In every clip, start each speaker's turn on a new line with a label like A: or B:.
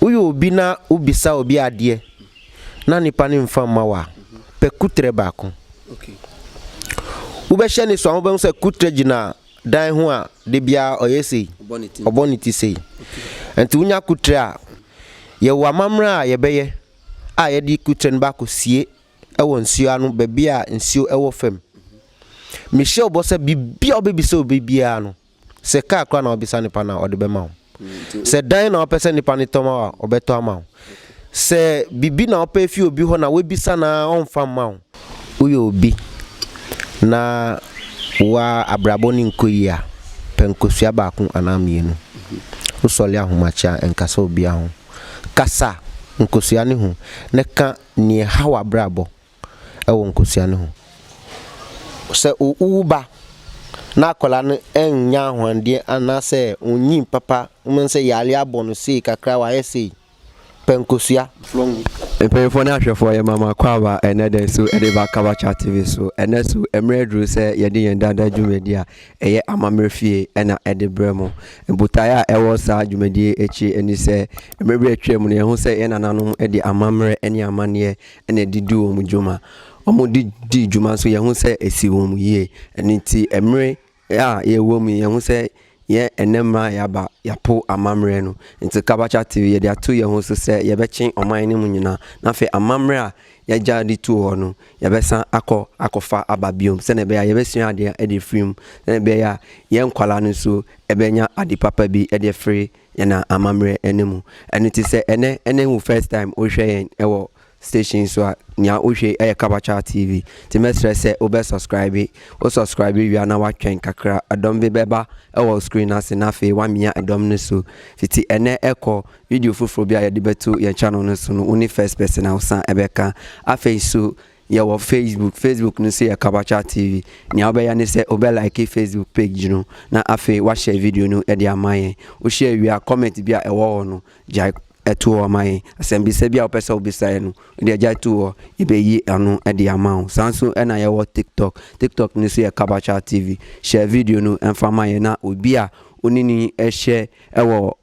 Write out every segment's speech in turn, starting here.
A: uyo obi na ubisa obi ade na nipa ne mfa mawa pe kutre baako ubehye ni so ambe se kutre gina dan ho a de bia oyesi oboniti sei enti unya kutre a ye wa mamra a ye beye a ye di kutre n baako sie ewo nsio anu be bia nsio ewo fam Michelle bossa bibia obebisa obibia no se ka akwa na obisa nipa na ode be ma se dan na opese nipa ni toma wa obeto ama se bibi na ope fi obi ho na webisa na onfa ma uyo obi na wa abraboni nkoyia penkosua baako anamienu usole ahomacha enkasa obi aho kasa nkosua ne ho ne ka ne hawa brabo ewo nkosua ne ho se uba na kola no enya hwande anase onyi papa umense yale abonu sei kakra wa yesi penkosua flongu
B: Empefone ahwefo ye mama kwaba enede so edeba Kabacha TV so eneso emredru se yede yendada dwumedi a eye amamrefie ena edebremo mbutaya ewo sa dwumedi echi eni se emrebre atwem ne ho se ye nananom ede amamre eni amane ene didu omu dwuma omu di dwuma so ye ho se esi omu ye eni ti emre ya ye wo mu ye ho se ye enema yaba yapo amamre no nti Kabacha TV ye de ato ye ho so se ye bechen oman ne munyina na fe amamre a ye ja di tu ho no ye besa akofa ababiom se ne be ya ye besua ade e de film se ne be ya ye nkwala no so ebenya ade papa bi e de free ye na amamre enemu eniti se ene wu first time o hwe yen ewo station so nya ohwe Kabacha TV ti mesre se obe subscribe wi na watwen kakra adom be beba ewo screen ase na fe wa mia adom ne so fiti ene eko video fufuro bia ye de beto ye channel no so no only first person ousan ebeka afi so ye wo Facebook no se Kabacha TV nya obe ya ne se obe like Facebook page no na afi wa share video no e de amaye o share wi a comment bia ewo no jai eto mai asembi se bia opesa obisa no de jai to ibeyi anu e de amount sanso e na ye wo TikTok ni se Kabacha TV share video no enfama ye na obi a onini e share e wo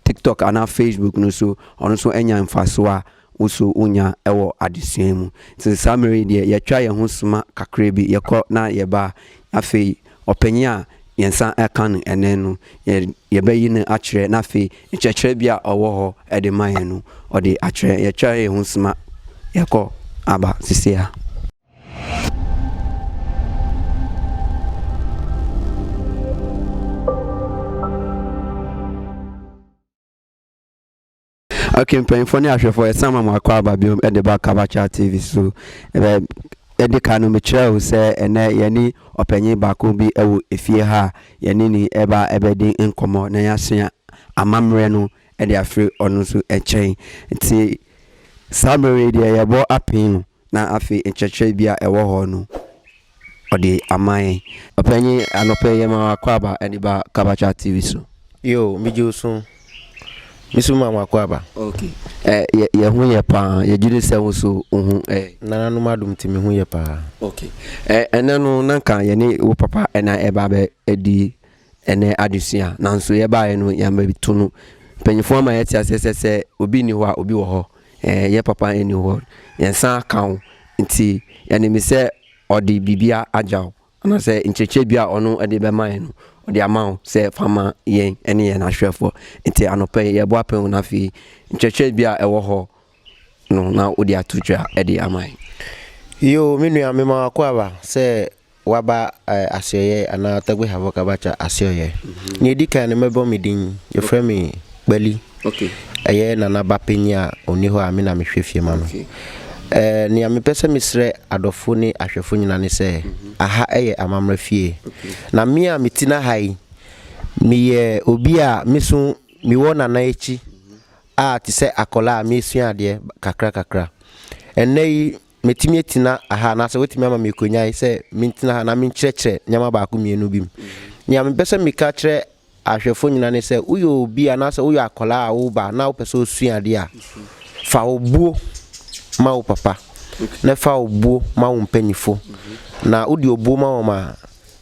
B: TikTok ana Facebook no so ono so enya mfaso a uso unya ewo adisuemu so summary de ye twa ye ho suma kakra bi ye ko na ye ba afei openya yensa ekan enenu ye bayi ne akire na fe nchekere bia owo ho e de man no o de akire ye twa ye ho suma ye ko aba sisia Okay, mpanyimfo ahwefo yesama mwakwa aba biom e de ba Kabacha TV so ede kanu mechira se ene yani opanyi baako bi ewo efie ha yani ni eba ebedi nkomo na yasua amamre no ede afre onu so echen nti summary de yebo apin na afi encheche bia ewo ho no ode amai opanyi anope yema akwaba ede ba Kabacha TV so
A: yo mijusu misuma makwaba
B: okay ye hu ye pa ye jiri se wo so hu
A: nanu madum ti mi hu ye pa
B: okay enanu nanka ye ni wo papa ena eba be edi ene adusia nanso ye ba ye no ya mabitu no panyifo ma ye ti asese obi ni ho a obi wo ho ye papa eni ho ye san kan nti ye ni mi se odi bibia ajaw ana se ncheche bia ono ede be man no odi amount se fama yen ene ye na hwefo nti anope ye bo apen na fi ncheche bia ewo ho no na odi atudwa ede amai
A: yo minu ya mema akwaba se waba asyoye ana tagwe havo Kabacha asyoye ni dika ne mebo midin ye frame bali
B: okay
A: eye na na bapenya oni ho amina mehwefie ma no ni amepese misre adofo ni ahwefo nyina ne se aha eye amamra fie na me a mitina hai mi ye obi a misu mi wona na echi a ti se akola mi sua ade kakra enei metimi etina aha na se wetimi ama mekonya se mintina ha na minkyerekye nyama ba ko mienu bim ni amepese mika kire ahwefo nyina ne se uyo obi a na se uyo akola a wo ba na wo pese osua ade a fa obuo ma wo papa na fa obuo ma wo mpanyifo na udi obuo ma wo ma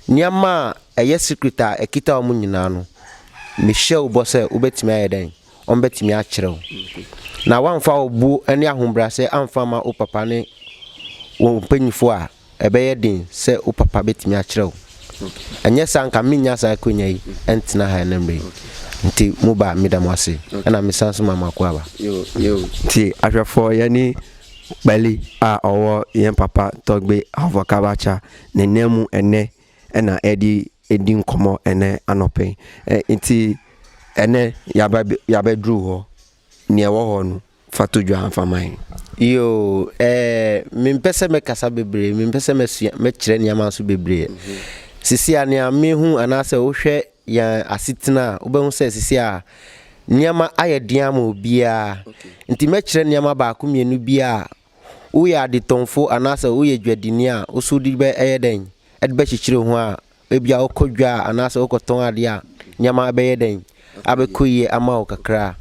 A: nyama eye secret a ekita wo nyina no Michelle bo se obetimi ayeden on betimi akyerɛw na wamfa obu ene ahombra se amfa ma o papa ne wo panyifo a ebeye din se o papa betimi akyerɛw enye sanka minya sa akonya yi entina ha na mre nti muba midam ase na misanso mama ko aba
B: yo ti ahwefo yani bali a owo yen papa togbe avokabacha ne nemu ene na edi nkomo ene anopen nti ene yabe dru ho ne ewo ho no fatodwa amfaman
A: yo mimpese me kasa bebre mimpese me kire niama so bebre sisi ania mehu anase wo hwe ya asitina obehu se sisi a niama ayedian ma obia nti me kire niama ba ko mienu bia wo ya de tonfo anase wo ye dwadini a wo so di be eyeden edbe chichire ho a ebia okodwa anase okoton ade a niama be yeden abekoye ama o kakra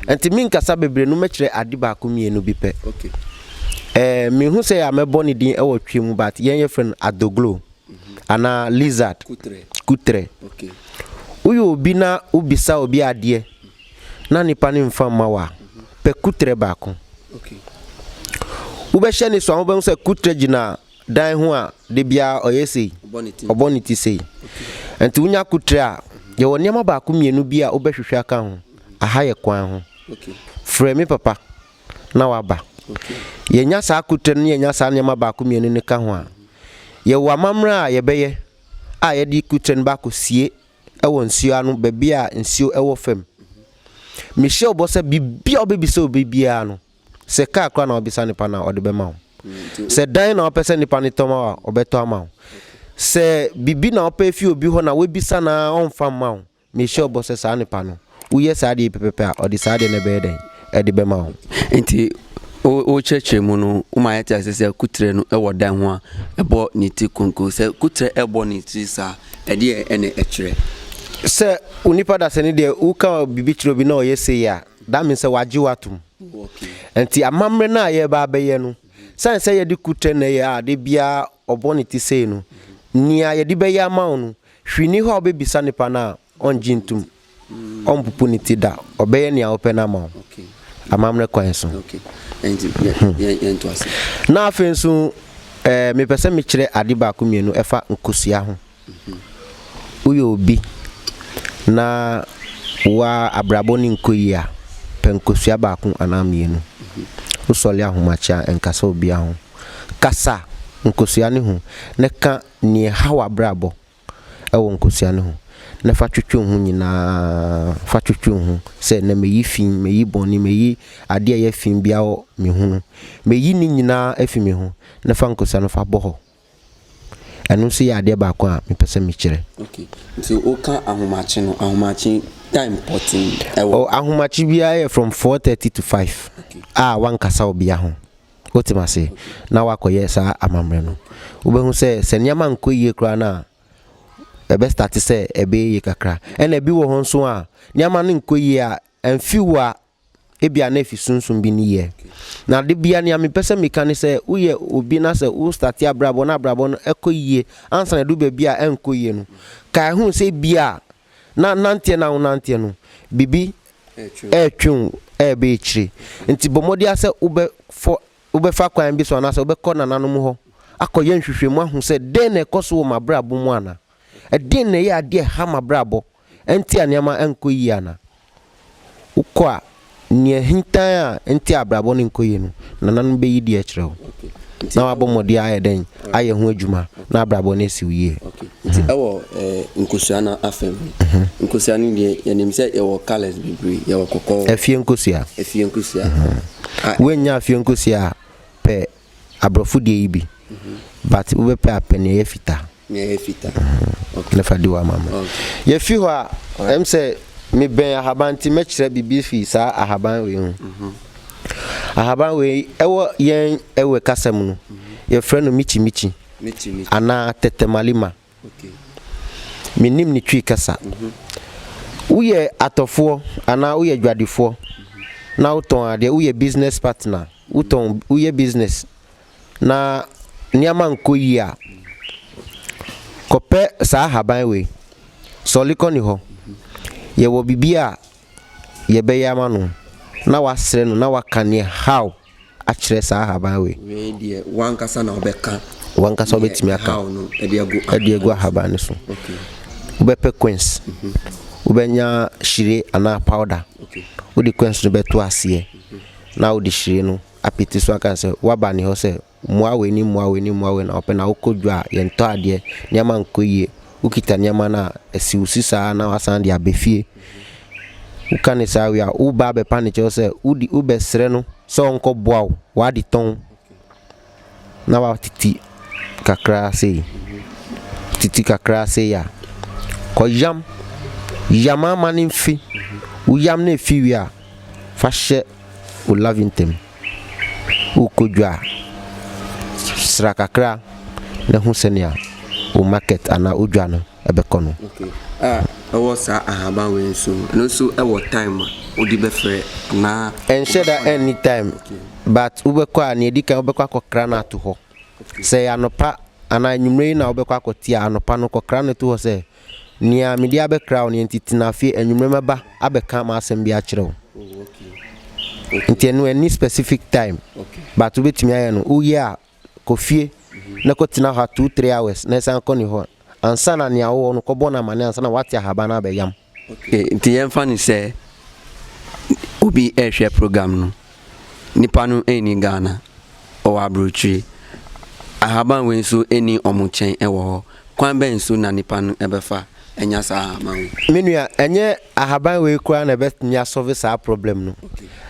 A: nti min kasa bebre no me kire ade ba ko mienu bi pe me hu se ya mebo ni din e wo twemu but yen ye friend adoglo ana lizard kutre uyo obi na ubisa obi ade na nipa ni mfa mawa pe kutre ba ko ube hye ni so an obe se kutre gina dan ho a de bia oyesi oboniti sei enti unya kutre a ye woni ma ba ko mienu bia obehwehwe aka ho aha ye kwan ho frame papa na waba ye nya sa kutre ne ye nya sa ne ma ba ko mienu ne ka ho a ye wa mamra ye beye a ye di kutre ba ko sie ewo nsio anu bebi a nsio ewo fam Michelle bossa bibia obebisa obibia no se ka akwa na obisa nipa na ode be ma se dan na opese nipa ni toma obeto ama se bibi na opefi obi ho na webisa na onfa ma Michelle bossa sa nipa no uye sa de pepepe a ode sa de ne be den ede be ma
B: nti o cheche mu no umayete asese kutre no ewo dan ho a ebo ni ti konko se kutre ebo ni ti sa ede ene ekire
A: se unipa da se ni de uka bibi chiro bi na oyese ya that means se waji watum enti amamre na ye ba beye no san se ye di kutre na ye a de bia oboni ti sei no nia ye di beye ama no hwini ho obebisa nipa na onjintum onpupu ni ti da obeye nia open ama amamre kwan so
B: enti ye nto ase
A: na afensu me pese me kire ade ba ko mienu efa nkosia ho uyo obi na wa abraboni nkoyia penkosua ba ko anamienu usole ahomacha enkasa obi aho kasa nkosua ne ho ne ka ne hawa abrabo ewo nkosua ne ho ne fa twetwe ho nyina fa twetwe ho se na meyi fin meyi boni meyi ade ya fin bia o me hu meyi ni nyina afi me ho ne fa nkosua no fa boho enu si ade ba ko a me pese me kire
B: nti o ka ahomachi no ahomachi time important
A: ahomachi bia from 4:30 to 5 wan kasa obi aho otimase na wakoye sa amamre no obehu se nyama nkoyie kra na ebe start se ebe ye kakra ena bi wo ho nso a nyama no nkoyie a amfiwa ebia na efisunsun bi ni ye na de bia ne am pese meka se uye obi na se u start abrabo na abrabo no ekoyie ansa na du be bia enkoyie no kai hu se bia na nantie na nantie no bibi etwun ebe ekyire nti bomodi ase ube fa kwan bi so na se ube kɔ nananom ho akɔye nhwehwemu ahu se den na ekoso ma brabo mu ana den na ye ade ha ma brabo enti anema enkoyie ana ukɔ nie hintan a enti abrabo ne nkoyie no nananom be yi di akyerɛ ho na wabomodi aye den aye ho adwuma na abrabo ne siwie
B: nti ewo nkosua na afem nkosua ni de yenim se ewo colors bibiri yewo kokko
A: afie nkosua wenya afie nkosua pe abrofu de ibi but we pe apene ye fita okay fa di wa mama ye fi ho a em se me ben ahabanti me kire bibi fi sa ahaban we hu ahaban we ewo yen ewe kasam no ye frɛ no michi ana tetemalima minim ni twi kasa uye atofo ana uye dwadifo na uton ade uye business partner uton uye business na niama nkoyi a kope sa ahaban we soliko ni ho ye wo bibia ye be yama no na wasre no na wakane how a kyerɛ saa haban we
B: die wankasa na obeka
A: wankasa obetimi aka ade egu haban so ubepe queens ubenya shire ana powder udi queens no beto ase na udi shire no apiti so aka se waba ni ho se muawe ni na opena ukodwa yento ade nyama nkoyie ukita nyama na esi usisa na wasan de abefie ukane sawe a uba be paniche se udi ubesre no so onko boaw wadi ton na wa titi kakra se ya ko yama manin fi uyam na fi wi a fa hye o lavintem ukodwa sra kakra na hu senia o market ana odwa no ebekono
B: was ahaban we so time odi be frɛ na
A: ensheda anytime but ubekwa na edika ubekwa kokra na to ho say anopa ana nyumre na ubekwa akotia anopa no kokra na to ho say nia media be crown entity na fie enwumre meba abeka ma asem bi a kyerɛw ntenu any specific time but ubetimi aye no uye kofie na kotina ha 2-3 hours na san koni ho ansa na nia wo no kobona mane ansa na wati ahaba na abeyam
B: nti yemfa ni se obi ehwe program no nipa no eni Ghana o abrochi ahaban we so eni omuchen ewo ho kwan ben so na nipa no ebefa enya sa ahaban
A: menua enye ahaban we kura na betnya solve sa problem no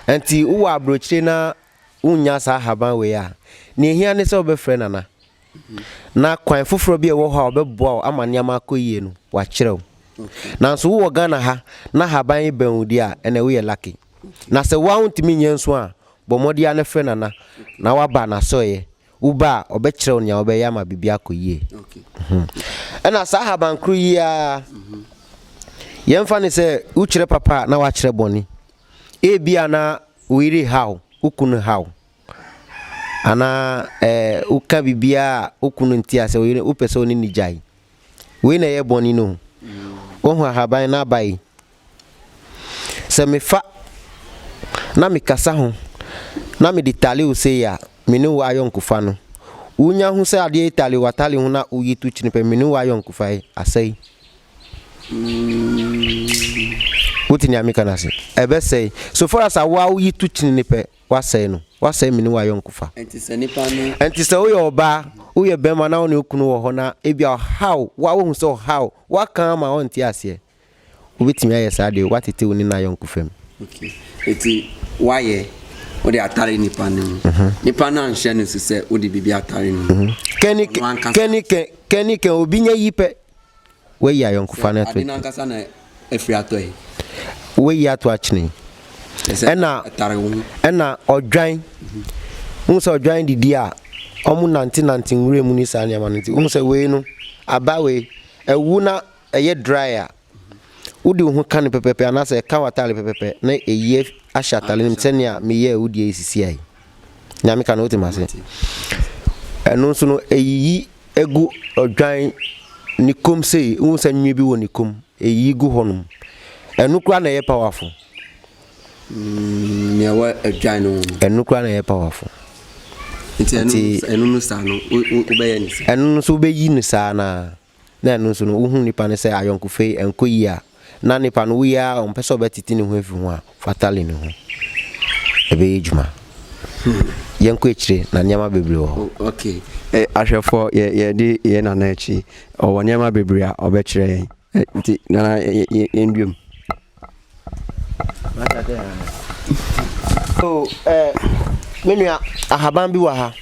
A: nti wo abrochi na unya sa ahaban we a ne hia ne se obefre nana na kwan foforo bi ewo ha obeboa amane amakoyie no wa kyerɛw nanso wo Ghana ha na haban benudi a ene we lucky na se wa untimi nyenso a bomodi a ne frɛ nana na waba na soye uba obekyerɛw nya obeya ma bibia akoyie ena sa haban kru yi a yemfa ne se ukyerɛ papa na wa kyerɛ boni bia na wiri how ukunu how ana uka bibia ukunu ntia se we upese oni nijai we na ye boni no ohu haban na bai se me fa na me kasa ho na me ditale o se ya me ne wa yonkufa no unya hu se ade itale watale hu na uyitu chini pe me ne wa yonkufa asai Uti ni amika nasi ebe say so far as awa uyitu chini pe wasai no wasai me ne wa yonkufa
B: enti se nipa no
A: enti se wo yoba uye bema na oni okunu wo ho na ebia how wa wo hu so how wa kan ma on ti ase ubitimi aye sade watete oni na yonkufam
B: okay eti waye odi atare nipa no nipa na anhye no se odi bibi atare no
A: keni obinya yipe we ya yonkufa na to
B: adina nkasa na efri atoy
A: we ya to achini ena odwan unso odwan didi a omu 19 wure mu ni sa ne amanti unso we no abawe ewu na eye dryer udi hu kan pepepe anase ka watale pepepe na eye ashatale nim tenia me ye udi esisi ai nyame kan otimase enu nso no eyi egu odwan nikom sei unsa nwi bi woni kom eyi gu honum enu kura na ye powerful
B: me wa odwan no
A: enu kura na ye powerful
B: enu no sa no ubeye ni
A: enu nso ubeyi ni sa na enu nso no uhu nipa ne se ayonkufe enkoyi a na nipa no wi a ompese obetiti ne ho afi ho a fatally ne ho ebe ejuma yenko echire na nyama bebre ho
B: okay ahwefo ye di ye na na echi o nyama bebre a obekire nti na yenduem
A: so menua ahaban bi wa ha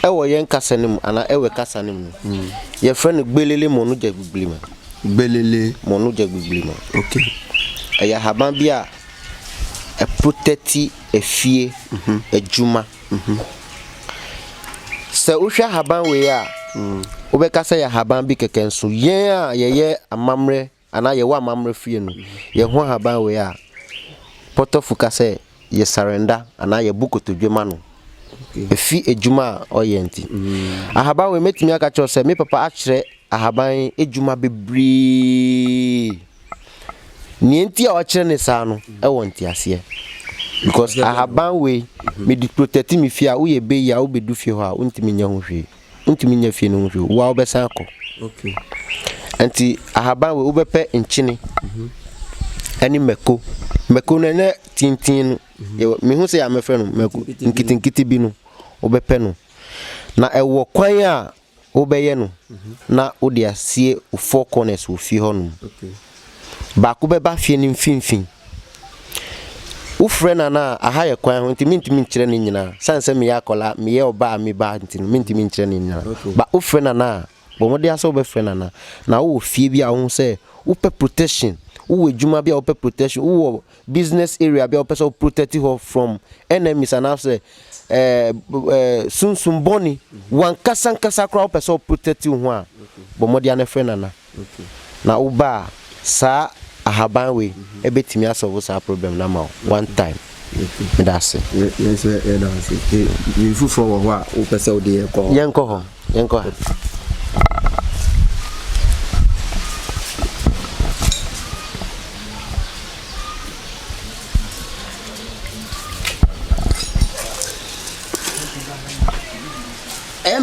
A: ewo yen kasanim ana ewe kasanim ye friend gbelele monu je gbiglima
B: belele
A: monu je gbiglima
B: okay
A: eya haban bi a protecti efie ejuma se uhwa haban we a obekasa ya haban bi kekenso yen a ye amamre ana ye wa amamre fie no ye ho haban we a potofu kase ye surrender ana ye bukotodwema no efi ejuma oyenti ahaban we metimi aka cho se me papa akire ahaban ejuma bebri nienti a ɔkyerɛ ne saa no ɛwɔ ntiaseɛ because ahaban we me di protect me fia wo ye be ya wo bedu fie ho a untimi nya ho hwe untimi nya fie no ho hwe wo obesan akọ okay anti ahaban we wo bepɛ nkyene ani meko no ne tintin no me hu sɛ ya mefrɛ no meko nkitinkiti bi no wo bepɛ no na ɛwɔ kwan a wo bɛyɛ no na wo de asie wo four corners wo fie ho no okay ba ko bɛba fie ne mfimfin wo frɛ na na aha yɛ kwan ho ntimi nkyerɛ ne nyina sanse me ya kola me ye oba me ba ntimi ntimi nkyerɛ ne nyina ba wo frɛ na na bo mo de aso be frɛ na na wo fie bi a ho sɛ wo pe protection wo adwuma bi a wo pe protection wo business area bi a wo pe so protect her from enemies and after sunsum boni wan kasa kra wo pe so protect ho a bo mo de ana frɛ na na wo ba sa ahaban we ebetimi asolve sa problem na ma one time me da se
B: yes da se you fufu wo ho a wo pese wo de
A: yenko ho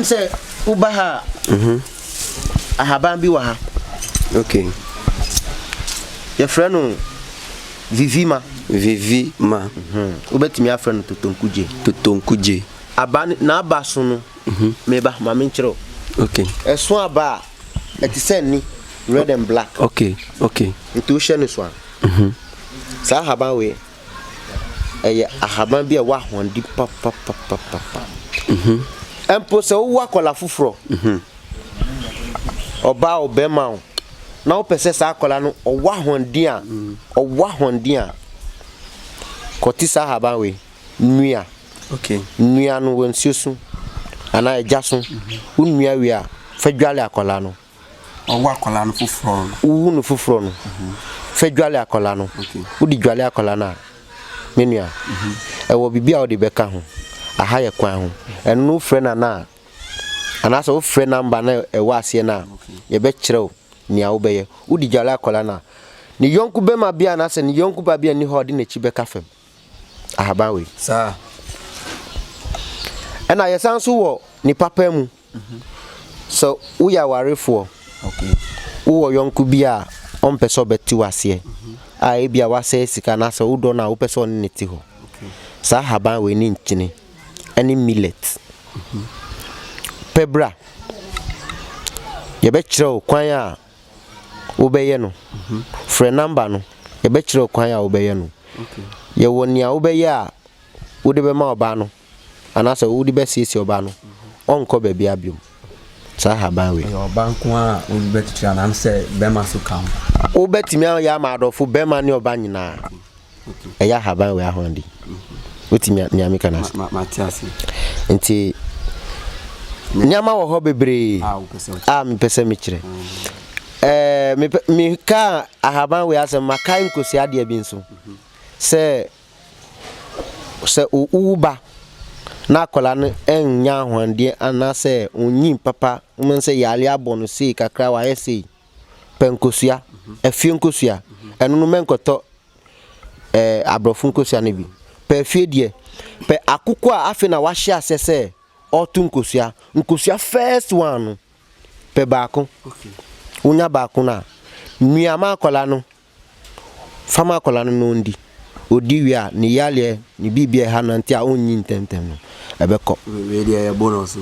A: say ubaha ahaban bi wa ha
B: okay
A: your friend Vivima ubetimi afre no totonkuje aban na abaso no meba ma menkyerɛ
B: okay
A: eso aba etisen ni red and black
B: okay
A: nti wo hye ne so sa ahaban we eye ahaban bi a wa hondi papa empo se wo akola fufuro oba obema na wo pese sa akola no owa hondi a koti sa ahaban we nua
B: okay
A: nua no wonsusu ana ejaso unua we a fadwale akola no
B: owa akola no fufuro
A: no fufuro no fadwale akola no udi dwale akola na menua ewo bibia wo de beka ho aha ye kwan ho enu frɛ na ana so frɛ number na ewa ase na ye be kyerɛw ni a wo beye udi dwale akola na ni yonku be ma bia na se ni yonku ba bia ni ho de na chi beka fam ahaban we
B: sa
A: ena yesan so wo ni papa mu so wo ya warefo
B: okay
A: wo yonku bia on peso beti wase a e bia wase sika na so wo do na wo peso ne ti ho sa ahaban we ni nkyene any millet pebra ye be kyerɛw kwan a wo beye no frɛ number no ye be kyerɛw kwan a wo beye no
B: okay
A: ye woni a wo beye a wo de be ma oba no anasa wo de be siesie oba no onko ba bia biom sa ahaban we
B: oba nko a wo be tira na se be ma so kam
A: wo betimi ya ma adofo be ma ne oba nyina eya ahaban we ahondi otimi nyame kana
B: matiasi
A: nti nyama wo ho bebre me pese me kire me ka ahaban we asem makai nkosi ade bi nso se uba na kola no enya hwande anase onyin papa umense yale abono sei kakra wa yesi penkosua afie nkosua enu no menkoto abrofo nkosua ne bi pe fie die pe akukọ a afi na wa hye asese otu nkosua first one pe baako
B: okay
A: unya baako na nuama kola no fama kola no ndi odi wi a ni yale ni bibia ha no ntia onyi ntentem no ebekọ
B: we dey bonus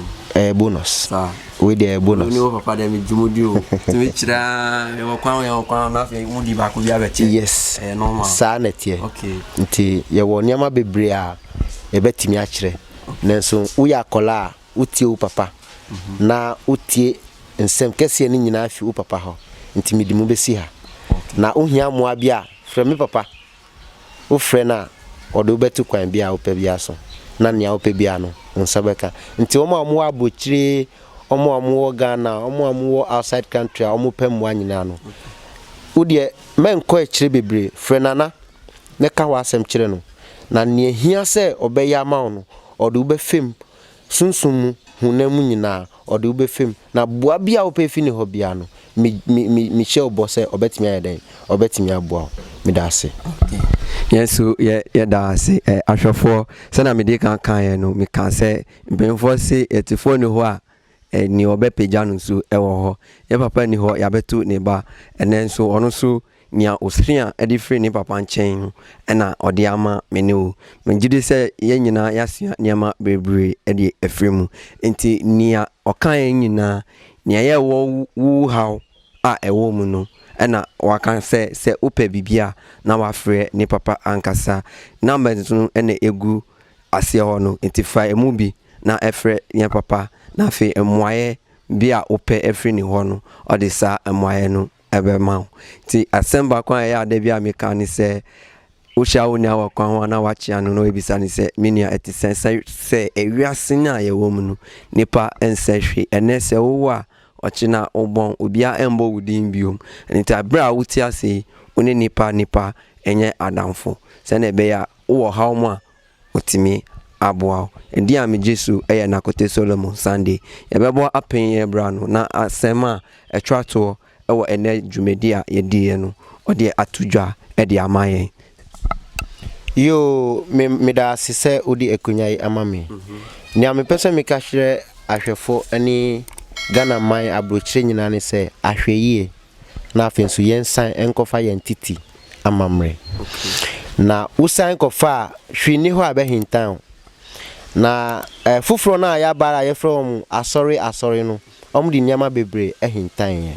A: bonus
B: sa
A: we dey bonus
B: ni papa dem jumudi o timi kira e wakwan na fe mudi ba ko bia beche
A: yes
B: normal
A: sa netie
B: okay
A: nti ye wo niama bebre a ebetimi a kire nanso wo ya kola utie wo papa na utie nsem kese ni nyina afi wo papa ho nti midimu besi ha na ohia mo abia frɛ me papa wo frɛ na odo betu kwan bia wo pa bia so na nia wo pa bia no nsabeka nti omo abochire omo Ghana omo outside country omo pam wa nyina no wo de menko a kire bebre frɛ nana ne ka wa asem kire no na nia hia sɛ obeya ma no odo be fem sunsum hunamu nyina ɔde wo bɛfam na boa bia wo pɛ fi ne hɔ bia no me share bo sɛ obetimi ayɛden obetimi aboa me da ase
B: yesu ye da ase ahwɛfo sɛ na me de kan no me kan sɛ mbenfo se etifo ne hɔ a ni obepagya no so ɛwɔ hɔ ye papa ni hɔ ya betu ne ba ɛnɛ nso ɔno so nia osria edi free ne papa nkyɛn no ɛna ɔde ama me ne wo mengide sɛ ye nyina yasua niama bebre edi efree mu enti nia ɔkan nyina nia ye wo how a ɛwɔ mu no ɛna waka sɛ opɛ bibia na wafrɛ ne papa ankasa numbers no ɛna egu aseɛ hɔ no enti fa emu bi na ɛfrɛ ne papa na fe emwaye bia opɛ ɛfrɛ ne hɔ no ɔde sa emwaye no ɛbɛma ti asemba kwa ya de bia meka ne sɛ wo sha wo nya wakwa ho na wachia no no ebisa ne sɛ menia eti sɛ ewiase na yɛwɔ mu no nipa ensɛhwe ɛnɛ sɛ wo a ɔkyena obon obia embo wudin biom nti abra wuti ase one nipa enye adamfo sɛ na ɛbɛya wo ha mu a otimi aboa ndi a me Jesu ɛyɛ Nakote Solomon Sunday yɛbɛbɔ apen yɛ bra no na asɛm a ɛtwato ɛwɔ ɛnɛ dwumedi a yɛdi no ɔde atudwa ɛde ama yɛn
A: yo me da sɛ odi akunyai ama me ni a me pɛsɛ me ka hwɛ ahwɛfo ani Ghana man abrochire nyina ne sɛ ahwɛ yie na afei nso yɛnsan enkofa yɛn titi amamre na usan kofa hwini hɔ abɛhintan na fufuro na ya bara ye from asɔre no ɔmde nyama bebre ɛhintan yɛ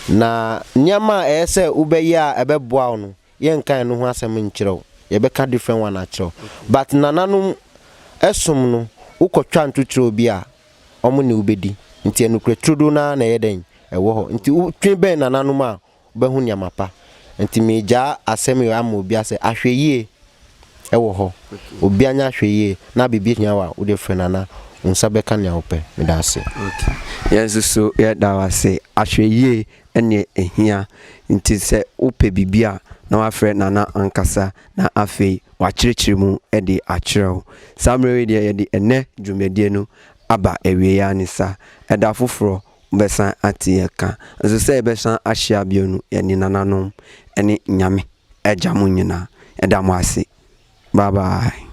A: na nyama ɛsɛ ubɛyi a ɛbɛboa no yɛnkan no ho asɛm nkyerɛw yɛbɛka different one akyerɛw but nananum ɛsom no ukɔtwa ntuturo bi a ɔmo ne ubedi nti enukre trudo na yɛden ɛwɔ hɔ nti utwe bɛn nananum a bɛhu nyama pa nti meja asɛm yɛ ama obi asɛ ahwɛ yie ɛwɔ hɔ obi anya ahwɛ yie na bibi nyawa wo de frɛ nana unsa bɛka ne awopɛ me da ase
B: yes so yɛ da wase ahwɛ yie ɛne ehia nti sɛ wopɛ bibia na wafrɛ nana ankasa na afei wakyerɛkyerɛ mu ɛde akyerɛw samre de yɛde ɛnɛ dwumadie no aba ewie ya nisa ɛda foforo besan ati yɛka nso sɛ besan ahyia bio no yɛne nananom ɛne nyame ɛgya mo nyina ɛda mo ase bye bye